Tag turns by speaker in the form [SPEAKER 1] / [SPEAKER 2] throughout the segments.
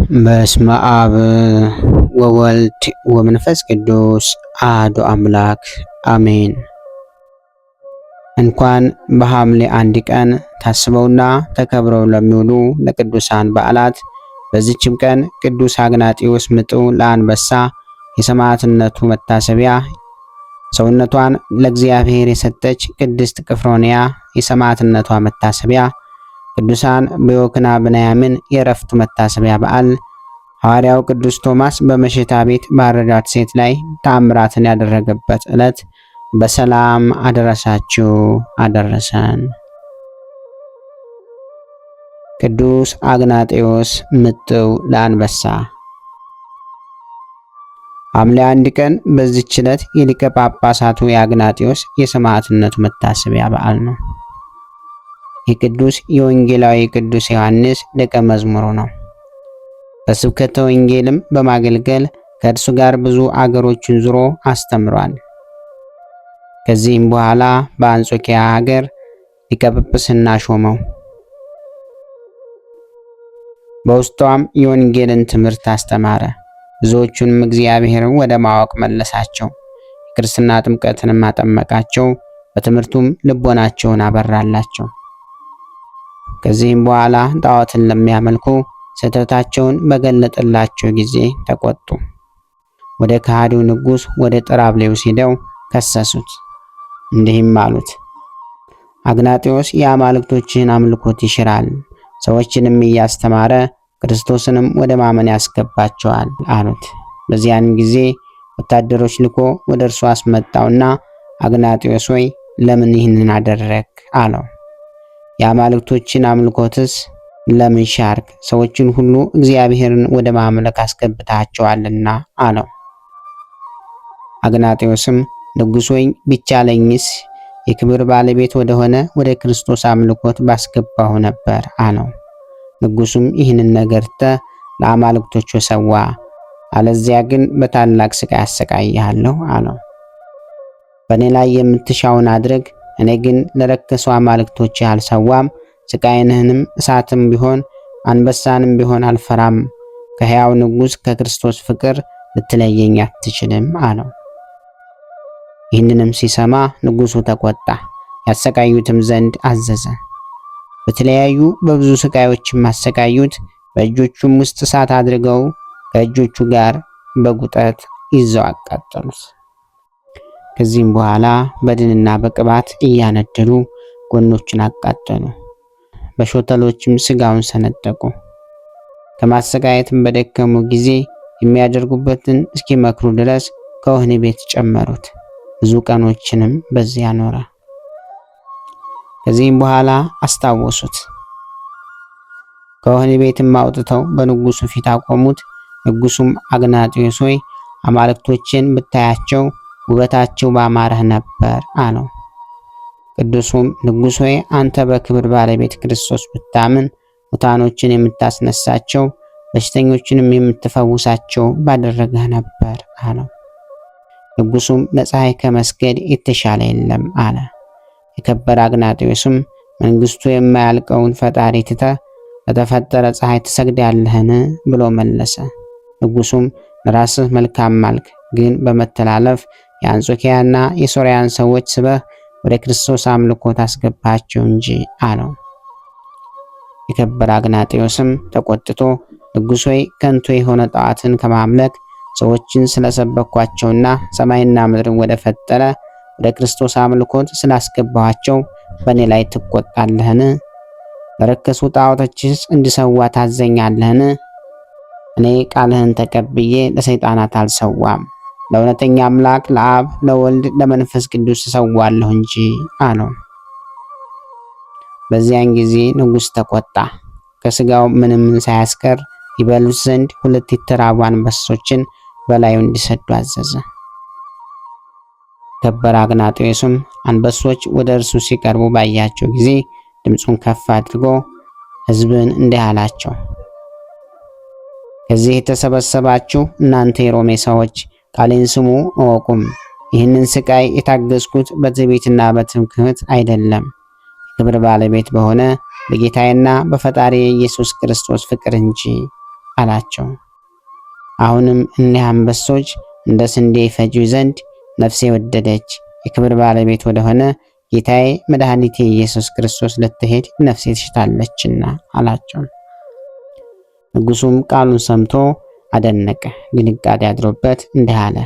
[SPEAKER 1] በስመ አብ ወወልድ ወመንፈስ ቅዱስ አሐዱ አምላክ አሜን። እንኳን በሐምሌ 1 ቀን ታስበውና ተከብረው ለሚውሉ ለቅዱሳን በዓላት በዚህችም ቀን ቅዱስ አግናጢዮስ ምጥው ለአንበሳ የሰማዕትነቱ መታሰቢያ፣ ሰውነቷን ለእግዚአብሔር የሰጠች ቅድስት ቅፍሮንያ የሰማዕትነቷ መታሰቢያ፣ ቅዱሳን በዮክና ብንያምን የዕረፍቱ መታሰቢያ በዓል፣ ሐዋርያው ቅዱስ ቶማስ በመሸታ ቤት ባረዳት ሴት ላይ ተአምራትን ያደረገበት ዕለት በሰላም አደረሳችሁ አደረሰን። ቅዱስ አግናጢዮስ ምጥው ለአንበሳ። ሐምሌ 1 ቀን በዚህች ዕለት የሊቀ ጳጳሳቱ የአግናጢዮስ የሰማዕትነቱ መታሰቢያ በዓል ነው። የቅዱስ የወንጌላዊ ቅዱስ ዮሐንስ ደቀ መዝሙሩ ነው። በስብከተ ወንጌልም በማገልገል ከእርሱ ጋር ብዙ አገሮችን ዙሮ አስተምሯል። ከዚህም በኋላ በአንጾኪያ ሀገር ሊቀ ጵጵስና ሾመው። በውስጧም የወንጌልን ትምህርት አስተማረ። ብዙዎቹንም እግዚአብሔርን ወደ ማወቅ መለሳቸው። የክርስትና ጥምቀትንም አጠመቃቸው። በትምህርቱም ልቦናቸውን አበራላቸው። ከዚህም በኋላ ጣዖትን ለሚያመልኩ ስህተታቸውን በገለጠላቸው ጊዜ ተቆጡ። ወደ ከሃዲው ንጉሥ ወደ ጥራብሌዎስ ሄደው ከሰሱት። እንዲህም አሉት፣ አግናጢዮስ የአማልክቶችን አምልኮት ይሽራል፣ ሰዎችንም እያስተማረ ክርስቶስንም ወደ ማመን ያስገባቸዋል አሉት። በዚያን ጊዜ ወታደሮች ልኮ ወደ እርሱ አስመጣውና አግናጢዮስ ሆይ ለምን ይህንን አደረግ አለው። የአማልክቶችን አምልኮትስ ለምን ሻርክ? ሰዎችን ሁሉ እግዚአብሔርን ወደ ማምለክ አስገብታቸዋልና አለው። አግናጢዮስም ንጉሥ ሆይ ቢቻለኝስ የክብር ባለቤት ወደሆነ ወደ ክርስቶስ አምልኮት ባስገባሁ ነበር አለው። ንጉሡም ይህንን ነገርተ ለአማልክቶቹ ሰዋ፣ አለዚያ ግን በታላቅ ስቃይ አሰቃይሃለሁ አለው። በእኔ ላይ የምትሻውን አድርግ፣ እኔ ግን ለረከሱ አማልክቶች አልሰዋም። ስቃይንህንም እሳትም ቢሆን አንበሳንም ቢሆን አልፈራም። ከሕያው ንጉሥ ከክርስቶስ ፍቅር ልትለየኝ አትችልም አለው። ይህንንም ሲሰማ ንጉሡ ተቆጣ፣ ያሰቃዩትም ዘንድ አዘዘ። በተለያዩ በብዙ ስቃዮችም አሰቃዩት። በእጆቹም ውስጥ እሳት አድርገው ከእጆቹ ጋር በጉጠት ይዘው አቃጠሉት። ከዚህም በኋላ በድንና በቅባት እያነደዱ ጎኖችን አቃጠሉ። በሾተሎችም ስጋውን ሰነጠቁ። ከማሰቃየትም በደከሙ ጊዜ የሚያደርጉበትን እስኪመክሩ ድረስ ከወህኒ ቤት ጨመሩት። ብዙ ቀኖችንም በዚያ ኖረ። ከዚህም በኋላ አስታወሱት። ከወህኒ ቤትም አውጥተው በንጉሡ ፊት አቆሙት። ንጉሡም አግናጢዮስ ሆይ አማልክቶችን ብታያቸው ውበታቸው ባማረህ ነበር አለው። ቅዱሱም ንጉሥ ሆይ አንተ በክብር ባለቤት ክርስቶስ ብታምን ሙታኖችን የምታስነሳቸው በሽተኞችንም የምትፈውሳቸው ባደረገህ ነበር አለው። ንጉሡም ለፀሐይ ከመስገድ የተሻለ የለም አለ። የከበረ አግናጢዮስም መንግስቱ የማያልቀውን ፈጣሪ ትተህ ለተፈጠረ ፀሐይ ትሰግዳለህን ብሎ መለሰ። ንጉሡም ለራስህ መልካም ማልክ፣ ግን በመተላለፍ የአንጾኪያና የሶርያን ሰዎች ስበህ ወደ ክርስቶስ አምልኮት አስገባቸው እንጂ አለው። የከበረ አግናጢዮስም ተቆጥቶ ንጉሥ ሆይ ከንቱ የሆነ ጣዖትን ከማምለክ ሰዎችን ስለሰበኳቸውና ሰማይና ምድርን ወደ ፈጠረ ወደ ክርስቶስ አምልኮት ስላስገባኋቸው በእኔ ላይ ትቆጣለህን? ለረከሱ ጣዖቶችስ እንዲሰዋ ታዘኛለህን? እኔ ቃልህን ተቀብዬ ለሰይጣናት አልሰዋም፣ ለእውነተኛ አምላክ ለአብ ለወልድ ለመንፈስ ቅዱስ እሰዋለሁ እንጂ አለው። በዚያን ጊዜ ንጉሥ ተቆጣ። ከስጋው ምንም ሳያስቀር ይበሉት ዘንድ 2 የተራቡ አንበሶችን በላዩ እንዲሰዱ አዘዘ። ከበረ አግናጢዮስም አንበሶች ወደ እርሱ ሲቀርቡ ባያቸው ጊዜ ድምፁን ከፍ አድርጎ ሕዝብን እንዲህ አላቸው፣ ከዚህ የተሰበሰባችሁ እናንተ የሮሜ ሰዎች ቃሌን ስሙ እወቁም። ይህንን ስቃይ የታገስኩት በትዕቢትና በትምክህት አይደለም፣ ክብር ባለቤት በሆነ በጌታዬና በፈጣሪ ኢየሱስ ክርስቶስ ፍቅር እንጂ አላቸው። አሁንም እኒህ አንበሶች እንደ ስንዴ ይፈጁ ዘንድ ነፍሴ ወደደች፣ የክብር ባለቤት ወደሆነ ጌታዬ መድኃኒቴ ኢየሱስ ክርስቶስ ልትሄድ ነፍሴ ትሽታለችና አላቸው። ንጉሡም ቃሉን ሰምቶ አደነቀ፣ ድንጋጤ አድሮበት እንዲህ አለ፣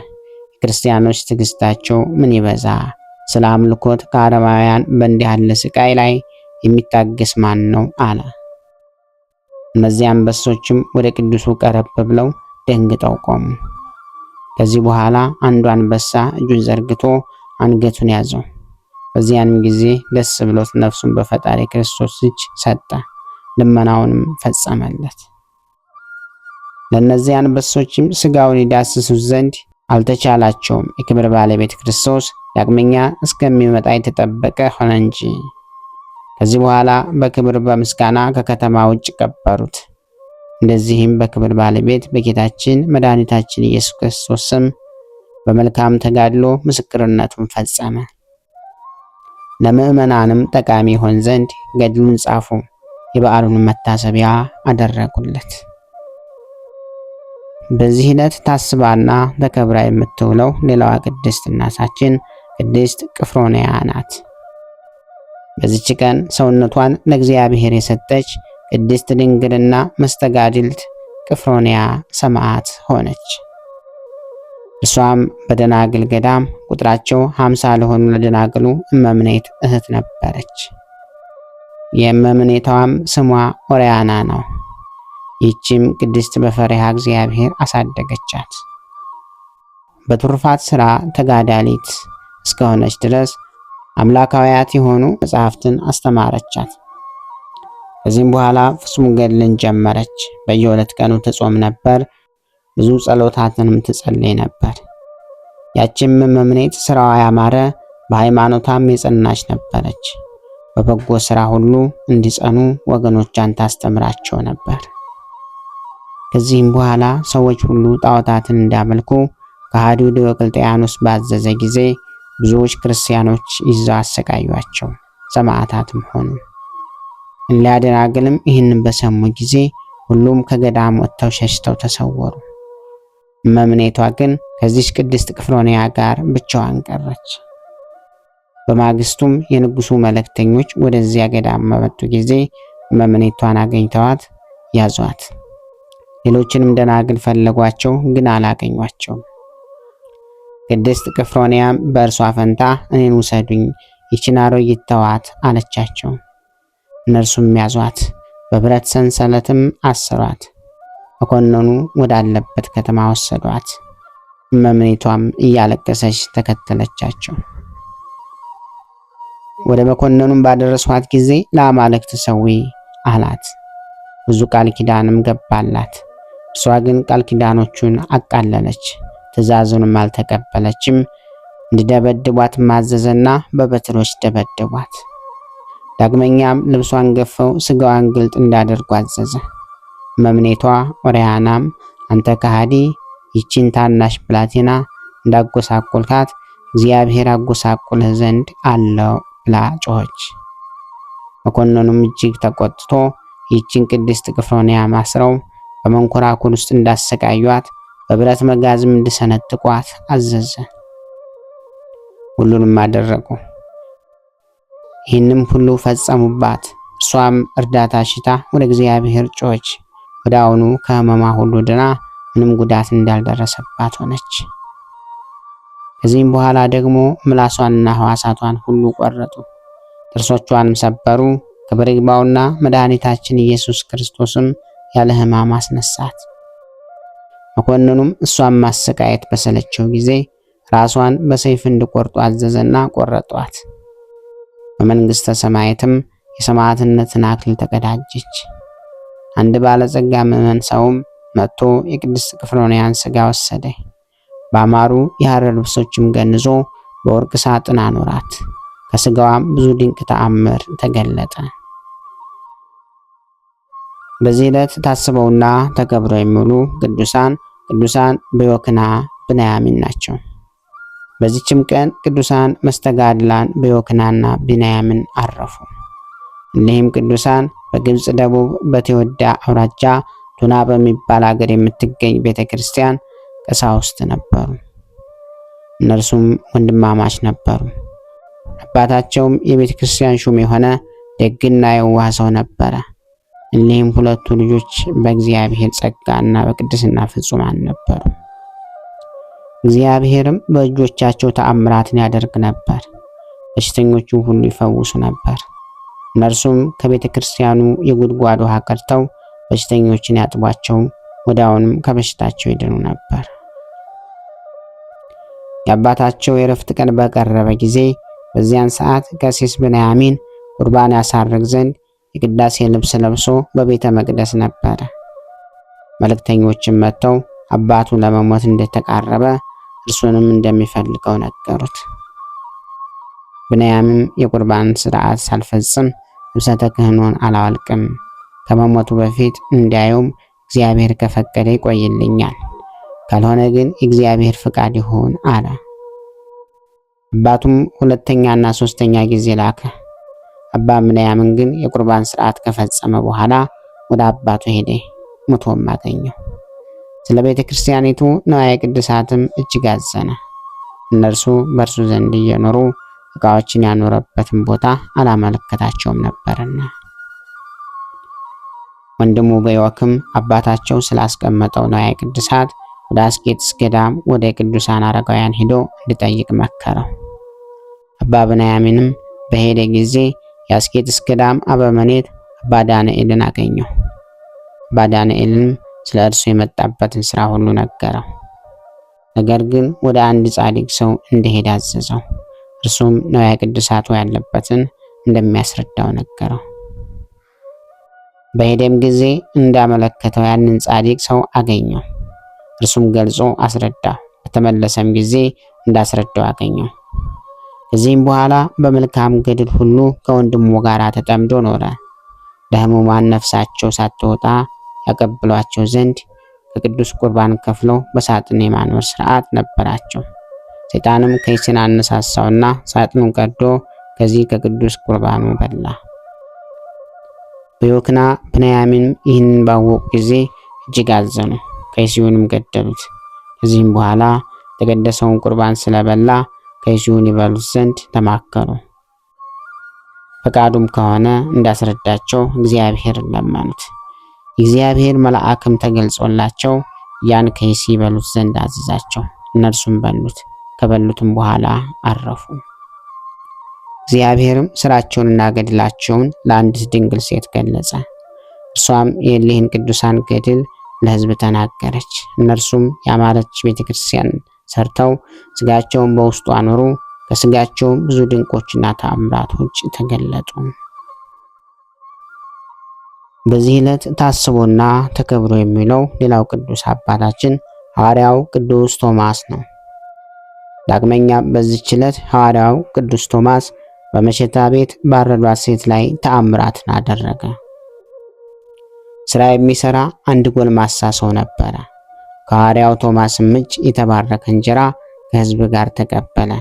[SPEAKER 1] የክርስቲያኖች ትዕግስታቸው ምን ይበዛ! ስለ አምልኮት ከአረማውያን በእንዲህ ያለ ስቃይ ላይ የሚታገስ ማን ነው? አለ። እነዚህ አንበሶችም ወደ ቅዱሱ ቀረብ ብለው ደንግጠው ቆሙ። ከዚህ በኋላ አንዱ አንበሳ እጁን ዘርግቶ አንገቱን ያዘው። በዚያንም ጊዜ ደስ ብሎት ነፍሱን በፈጣሪ ክርስቶስ እጅ ሰጠ፣ ልመናውንም ፈጸመለት። ለእነዚህ አንበሶችም ስጋውን ይዳስሱት ዘንድ አልተቻላቸውም። የክብር ባለቤት ክርስቶስ ዳግመኛ እስከሚመጣ የተጠበቀ ሆነ እንጂ። ከዚህ በኋላ በክብር በምስጋና ከከተማ ውጭ ቀበሩት። እንደዚህም በክብር ባለቤት በጌታችን መድኃኒታችን ኢየሱስ ክርስቶስ ስም በመልካም ተጋድሎ ምስክርነቱን ፈጸመ። ለምዕመናንም ጠቃሚ ይሆን ዘንድ ገድሉን ጻፉ፣ የበዓሉን መታሰቢያ አደረጉለት። በዚህ ዕለት ታስባና ተከብራ የምትውለው ሌላዋ ቅድስት እናታችን ቅድስት ቅፍሮንያ ናት። በዚች ቀን ሰውነቷን ለእግዚአብሔር የሰጠች ቅድስት ድንግልና መስተጋድልት ቅፍሮንያ ሰማዕት ሆነች። እርሷም በደናግል ገዳም ቁጥራቸው 50 ለሆኑ ለደናግሉ እመምኔት እህት ነበረች። የእመምኔቷም ስሟ ኦርያና ነው። ይህችም ቅድስት በፈሪሃ እግዚአብሔር አሳደገቻት። በትሩፋት ሥራ ተጋዳሊት እስከሆነች ድረስ አምላካውያት የሆኑ መጽሐፍትን አስተማረቻት። ከዚህም በኋላ ፍጹም ገድልን ጀመረች። በየሁለት ቀኑ ትጾም ነበር፣ ብዙ ጸሎታትንም ትጸልይ ነበር። ያችም እመምኔት ሥራዋ ያማረ በሃይማኖታም የጸናች ነበረች። በበጎ ሥራ ሁሉ እንዲጸኑ ወገኖቿን ታስተምራቸው ነበር። ከዚህም በኋላ ሰዎች ሁሉ ጣዖታትን እንዲያመልኩ ከሃዲው ዲዮቅልጥያኖስ ባዘዘ ጊዜ ብዙዎች ክርስቲያኖች ይዘው አሰቃዩአቸው፣ ሰማዕታትም ሆኑ። እሊያ ደናግልም ይህንን በሰሙ ጊዜ ሁሉም ከገዳም ወጥተው ሸሽተው ተሰወሩ። እመምኔቷ ግን ከዚች ቅድስት ቅፍሮንያ ጋር ብቻዋን ቀረች። በማግስቱም የንጉሡ መልእክተኞች ወደዚያ ገዳም በመጡ ጊዜ እመምኔቷን አገኝተዋት ያዟት። ሌሎችንም ደናግል ፈለጓቸው፣ ግን አላገኟቸውም። ቅድስት ቅፍሮንያም በእርሷ ፈንታ እኔን ውሰዱኝ፣ ይችን አሮጊት ተዋት አለቻቸው። እነርሱም ያዟት፣ በብረት ሰንሰለትም አሰሯት። መኮንኑ ወዳለበት ከተማ ወሰዷት። እመምኔቷም እያለቀሰች ተከተለቻቸው። ወደ መኮንኑም ባደረሷት ጊዜ ለአማልክት ሰዊ አላት። ብዙ ቃል ኪዳንም ገባላት። እርሷ ግን ቃል ኪዳኖቹን አቃለለች፣ ትእዛዙንም አልተቀበለችም። እንዲደበድቧት ማዘዘና በበትሮች ደበደቧት። ዳግመኛም ልብሷን ገፈው ስጋዋን ግልጥ እንዳደርጉ አዘዘ። እመምኔቷ ኦርያናም አንተ ከሃዲ፣ ይቺን ታናሽ ብላቴና እንዳጎሳቆልካት እግዚአብሔር አጎሳቆልህ ዘንድ አለው ብላ ጮኸች። መኮንኑም እጅግ ተቆጥቶ ይቺን ቅድስት ቅፍሮንያ ማስረው በመንኮራኩር ውስጥ እንዳሰቃዩአት በብረት መጋዝም እንዲሰነጥቋት አዘዘ። ሁሉንም አደረጉ። ይህንም ሁሉ ፈጸሙባት። እርሷም እርዳታ ሽታ ወደ እግዚአብሔር ጮኸች። ወደ አሁኑ ከሕመሟ ሁሉ ድና ምንም ጉዳት እንዳልደረሰባት ሆነች። ከዚህም በኋላ ደግሞ ምላሷንና ሕዋሳቷን ሁሉ ቆረጡ፣ ጥርሶቿንም ሰበሩ። ክብር ይግባውና መድኃኒታችን ኢየሱስ ክርስቶስም ያለ ሕማም አስነሳት። መኮንኑም እሷን ማሰቃየት በሰለቸው ጊዜ ራሷን በሰይፍ እንዲቆርጡ አዘዘና ቆረጧት። በመንግሥተ ሰማያትም የሰማዕትነትን አክሊል ተቀዳጀች። አንድ ባለጸጋ ምዕመን ሰውም መጥቶ የቅድስት ቅፍሮንያን ሥጋ ወሰደ። ባማሩ የሐር ልብሶችም ገንዞ በወርቅ ሳጥን አኖራት። ከሥጋዋም ብዙ ድንቅ ተአምር ተገለጠ። በዚህ ዕለት ታስበውና ተከብረው የሚውሉ ቅዱሳን በዮክና ብንያሚን ናቸው። በዚችም ቀን ቅዱሳን መስተጋድላን በዮክናና ብንያሚን አረፉ። እሊህም ቅዱሳን በግብፅ ደቡብ በቴዎዳ አውራጃ ቱና በሚባል ሀገር የምትገኝ ቤተክርስቲያን ቀሳውስት ነበሩ። እነርሱም ወንድማማች ነበሩ። አባታቸውም የቤተክርስቲያን ሹም የሆነ ደግና የዋህ ሰው ነበረ። እሊህም ሁለቱ ልጆች በእግዚአብሔር ጸጋና በቅድስና ፍጹማን ነበሩ። እግዚአብሔርም በእጆቻቸው ተአምራትን ያደርግ ነበር። በሽተኞቹን ሁሉ ይፈውሱ ነበር። እነርሱም ከቤተ ክርስቲያኑ የጉድጓድ ውሃ ቀድተው በሽተኞችን ያጥቧቸው፣ ወዲያውንም ከበሽታቸው ይድኑ ነበር። የአባታቸው የዕረፍት ቀን በቀረበ ጊዜ በዚያን ሰዓት ቀሲስ ብንያሚን ቁርባን ያሳርግ ዘንድ የቅዳሴ ልብስ ለብሶ በቤተ መቅደስ ነበረ። መልእክተኞችም መጥተው አባቱ ለመሞት እንደተቃረበ እርሱንም እንደሚፈልገው ነገሩት። ብንያምም የቁርባን ሥርዓት ሳልፈጽም ልብሰ ተክህኖን አላወልቅም፣ ከመሞቱ በፊት እንዲያየውም እግዚአብሔር ከፈቀደ ይቆይልኛል፣ ካልሆነ ግን የእግዚአብሔር ፍቃድ ይሁን አለ። አባቱም ሁለተኛና ሶስተኛ ጊዜ ላከ። አባ ብንያምን ግን የቁርባን ሥርዓት ከፈጸመ በኋላ ወደ አባቱ ሄደ፣ ሞቶም አገኘው። ስለ ቤተ ክርስቲያኒቱ ንዋየ ቅድሳትም እጅግ አዘነ። እነርሱ በእርሱ ዘንድ እየኖሩ ዕቃዎችን ያኖረበትን ቦታ አላመለከታቸውም ነበርና። ወንድሙ በዮክም አባታቸው ስላስቀመጠው ንዋየ ቅድሳት ወደ አስቄጥስ ገዳም ወደ ቅዱሳን አረጋውያን ሄዶ እንዲጠይቅ መከረው። አባ ብንያሚንም በሄደ ጊዜ የአስቄጥስ ገዳም አበምኔት አባ ዳንኤልን አገኘው። አባ ዳንኤልንም ስለ እርሱ የመጣበትን ሥራ ሁሉ ነገረው። ነገር ግን ወደ አንድ ጻድቅ ሰው እንዲሄድ አዘዘው። እርሱም ንዋየ ቅድሳቱ ያለበትን እንደሚያስረዳው ነገረው። በሄደም ጊዜ እንዳመለከተው ያንን ጻድቅ ሰው አገኘው። እርሱም ገልጾ አስረዳው። በተመለሰም ጊዜ እንዳስረዳው አገኘው። ከዚህም በኋላ በመልካም ገድል ሁሉ ከወንድሙ ጋር ተጠምዶ ኖረ። ለሕሙማን ነፍሳቸው ሳትወጣ ያቀብሏቸው ዘንድ ከቅዱስ ቁርባን ከፍለው በሳጥን የማኖር ሥርዓት ነበራቸው። ሰይጣንም ከይስን አነሳሳውና ሳጥኑን ቀዶ ከዚህ ከቅዱስ ቁርባኑ በላ። በዮክና ብንያሚን ይህንን ባወቁ ጊዜ እጅግ አዘኑ፣ ከይሲውንም ገደሉት። ከዚህም በኋላ የተቀደሰውን ቁርባን ስለበላ ከይሲውን ይበሉት ዘንድ ተማከሩ። ፈቃዱም ከሆነ እንዳስረዳቸው እግዚአብሔርን ለመኑት። እግዚአብሔር መልአክም ተገልጾላቸው ያን ከይሲ ይበሉት ዘንድ አዘዛቸው። እነርሱም በሉት። ከበሉትም በኋላ አረፉ። እግዚአብሔርም ስራቸውንና ገድላቸውን ለአንዲት ድንግል ሴት ገለጸ። እርሷም የእሊህን ቅዱሳን ገድል ለሕዝብ ተናገረች። እነርሱም ያማረች ቤተክርስቲያን ሰርተው ስጋቸውን በውስጡ አኖሩ። ከስጋቸውም ብዙ ድንቆችና ተአምራቶች ተገለጡ። በዚህ ዕለት ታስቦና ተከብሮ የሚውለው ሌላው ቅዱስ አባታችን ሐዋርያው ቅዱስ ቶማስ ነው። ዳግመኛ በዚህች ዕለት ሐዋርያው ቅዱስ ቶማስ በመሸታ ቤት ባረዷት ሴት ላይ ተአምራትን አደረገ። ሥራ የሚሰራ አንድ ጎልማሳ ሰው ነበረ። ከሐዋርያው ቶማስም እጅ የተባረከ እንጀራ ከሕዝብ ጋር ተቀበለ።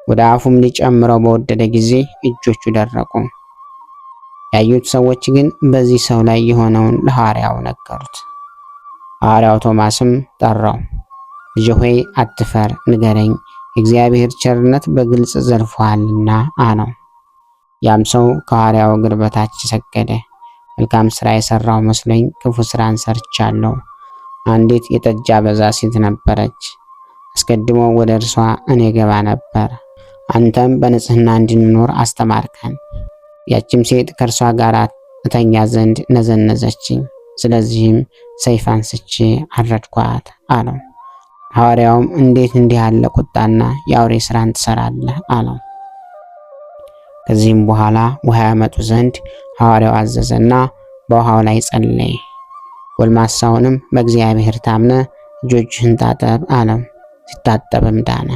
[SPEAKER 1] ወደ አፉም ሊጨምረው በወደደ ጊዜ እጆቹ ደረቁ። ያዩት ሰዎች ግን በዚህ ሰው ላይ የሆነውን ለሐዋርያው ነገሩት። ሐዋርያው ቶማስም ጠራው። ልጅ ሆይ አትፈር፣ ንገረኝ፣ የእግዚአብሔር ቸርነት በግልጽ ዘርፎሃልና አለው። ያም ሰው ከሐዋርያው እግር በታች ሰገደ። መልካም ሥራ የሰራው መስሎኝ ክፉ ሥራን ሰርቻለሁ። አንዲት የጠጅ አበዛ ሴት ነበረች። አስቀድሞ ወደ እርሷ እኔ ገባ ነበር። አንተም በንጽህና እንድንኖር አስተማርከን። ያችም ሴት ከእርሷ ጋር እተኛ ዘንድ ነዘነዘችኝ። ስለዚህም ሰይፍ አንስቼ አረድኳት አለው። ሐዋርያውም እንዴት እንዲህ ያለ ቁጣና የአውሬ ሥራን ትሰራለህ አለው። ከዚህም በኋላ ውሃ ያመጡ ዘንድ ሐዋርያው አዘዘና በውሃው ላይ ጸለየ። ጎልማሳውንም በእግዚአብሔር ታምነ እጆችህን ታጠብ አለው። ሲታጠብም ዳነ።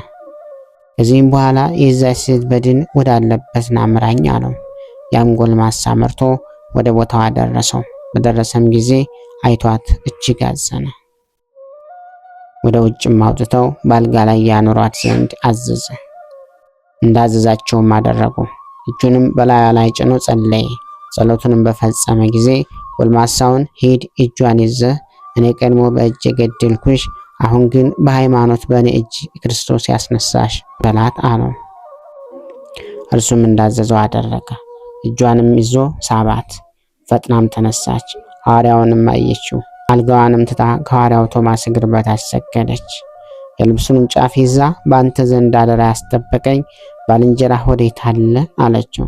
[SPEAKER 1] ከዚህም በኋላ የዛች ሴት በድን ወዳለበት ናምራኝ አለው። ያም ጎልማሳ መርቶ ወደ ቦታው አደረሰው። በደረሰም ጊዜ አይቷት እጅግ አዘነ። ወደ ውጭም አውጥተው በአልጋ ላይ ያኖሯት ዘንድ አዘዘ። እንዳዘዛቸውም አደረጉ። እጁንም በላዩ ላይ ጭኖ ጸለየ። ጸሎቱንም በፈጸመ ጊዜ ጎልማሳውን ሂድ እጇን ይዘህ እኔ ቀድሞ በእጅ የገደልኩሽ፣ አሁን ግን በሃይማኖት በእኔ እጅ ክርስቶስ ያስነሳሽ በላት አለው። እርሱም እንዳዘዘው አደረገ። እጇንም ይዞ ሳባት። ፈጥናም ተነሳች። ሐዋርያውንም አየችው። አልጋዋንም ትታ ከሐዋርያው ቶማስ እግር በታች ሰገደች። የልብሱንም ጫፍ ይዛ በአንተ ዘንድ አደራ ያስጠበቀኝ ባልንጀራህ ወዴት አለ አለችው።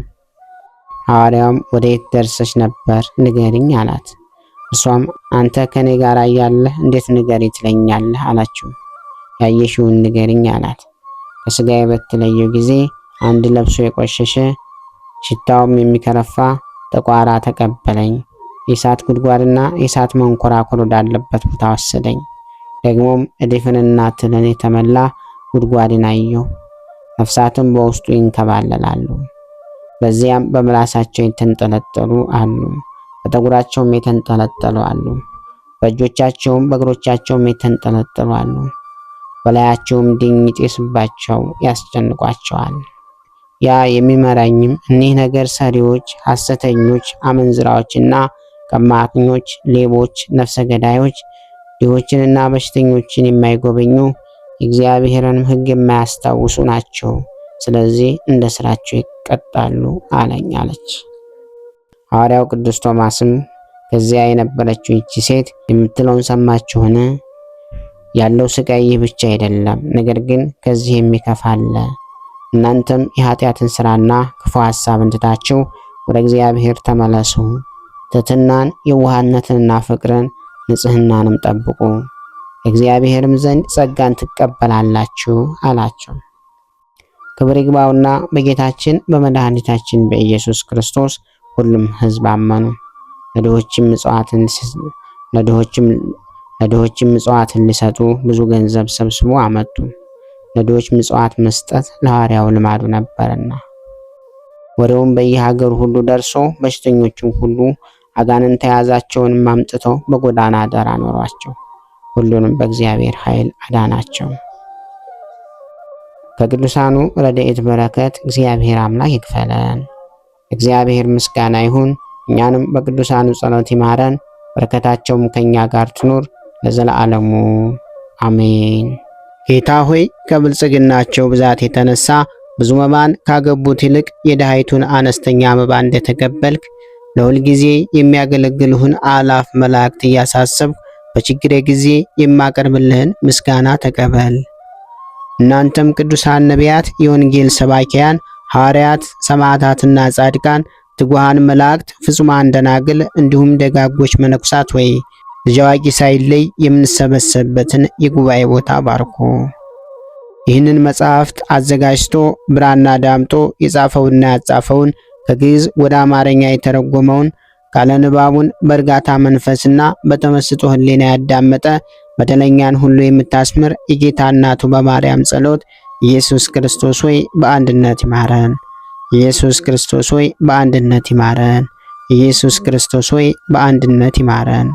[SPEAKER 1] ሐዋርያውም ወዴት ደርሰሽ ነበር ንገሪኝ አላት። እርሷም አንተ ከኔ ጋር እያለህ እንዴት ንገሪ ትለኛለህ አላችው። ያየሽውን ንገሪኝ አላት። ከሥጋዬ በተለየው ጊዜ አንድ ለብሶ የቆሸሸ ሽታውም የሚከረፋ ጠቋራ ተቀበለኝ። የእሳት ጉድጓድና የእሳት መንኮራኩር ወዳለበት ቦታ ወሰደኝ። ደግሞም እድፍንና ትልን የተመላ ጉድጓድን አየሁ። ነፍሳትም በውስጡ ይንከባለላሉ። በዚያም በምላሳቸው የተንጠለጠሉ አሉ፣ በጠጉራቸውም የተንጠለጠሉ አሉ፣ በእጆቻቸውም በእግሮቻቸውም የተንጠለጠሉ አሉ። በላያቸውም ድኝ ይጤስባቸው ያስጨንቋቸዋል። ያ የሚመራኝም እኒህ ነገር ሰሪዎች፣ ሐሰተኞች፣ አመንዝራዎችና ቀማኞች፣ ሌቦች፣ ነፍሰ ገዳዮች፣ ድሆችንና በሽተኞችን የማይጎበኙ የእግዚአብሔርንም ሕግ የማያስታውሱ ናቸው። ስለዚህ እንደ ስራቸው ይቀጣሉ አለኝ አለች። ሐዋርያው ቅዱስ ቶማስም ከዚያ የነበረችው ይቺ ሴት የምትለውን ሰማችሁን? ያለው ስቃይ ይህ ብቻ አይደለም፣ ነገር ግን ከዚህ የሚከፋ አለ። እናንተም የኃጢአትን ሥራና ክፉ ሐሳብን ትታችሁ ወደ እግዚአብሔር ተመለሱ። ትሕትናን፣ የዋህነትንና ፍቅርን፣ ንጽሕናንም ጠብቁ፣ እግዚአብሔርም ዘንድ ጸጋን ትቀበላላችሁ አላቸው። ክብር ይግባውና በጌታችን በመድኃኒታችን በኢየሱስ ክርስቶስ ሁሉም ሕዝብ አመኑ። ለድሆችም ምጽዋትን ሊሰጡ ብዙ ገንዘብ ሰብስቦ አመጡ። ለድሆች ምጽዋት መስጠት ለሐዋርያው ልማዱ ነበርና። ወሬውም በየሀገሩ ሁሉ ደርሶ በሽተኞቹም ሁሉ አጋንንት የያዛቸውንም አምጥተው በጎዳና ዳር አኖሯቸው። ሁሉንም በእግዚአብሔር ኃይል አዳናቸው። ከቅዱሳኑ ረድኤት በረከት እግዚአብሔር አምላክ ይክፈለን። እግዚአብሔር ምስጋና ይሁን። እኛንም በቅዱሳኑ ጸሎት ይማረን፣ በረከታቸውም ከኛ ጋር ትኑር ለዘላለሙ አሜን። ጌታ ሆይ ከብልጽግናቸው ብዛት የተነሳ ብዙ መባን ካገቡት ይልቅ የድሃይቱን አነስተኛ መባ እንደተቀበልክ ለሁል ጊዜ የሚያገለግሉህን አላፍ መላእክት እያሳሰብኩ በችግሬ ጊዜ የማቀርብልህን ምስጋና ተቀበል። እናንተም ቅዱሳን ነቢያት፣ የወንጌል ሰባኪያን ሐዋርያት፣ ሰማዕታትና ጻድቃን፣ ትጉሃን መላእክት፣ ፍጹማን ደናግል እንዲሁም ደጋጎች መነኩሳት ወይ ልጅ አዋቂ ሳይለይ የምንሰበሰብበትን የጉባኤ ቦታ ባርኮ ይህንን መጽሐፍት አዘጋጅቶ ብራና ዳምጦ የጻፈውና ያጻፈውን ከግዕዝ ወደ አማርኛ የተረጎመውን ቃለ ንባቡን በእርጋታ መንፈስና በተመስጦ ሕሊና ያዳመጠ በደለኛን ሁሉ የምታስምር የጌታ እናቱ በማርያም ጸሎት ኢየሱስ ክርስቶስ ሆይ በአንድነት ይማረን። ኢየሱስ ክርስቶስ ሆይ በአንድነት ይማረን። ኢየሱስ ክርስቶስ ሆይ በአንድነት ይማረን።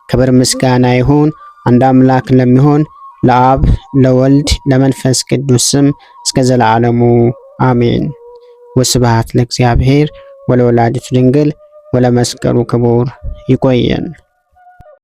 [SPEAKER 1] ክብር ምስጋና ይሁን አንድ አምላክ ለሚሆን ለአብ ለወልድ ለመንፈስ ቅዱስ ስም እስከ ዘላለሙ አሜን። ወስብሐት ለእግዚአብሔር ወለወላዲቱ ድንግል ወለመስቀሉ ክቡር። ይቆየን።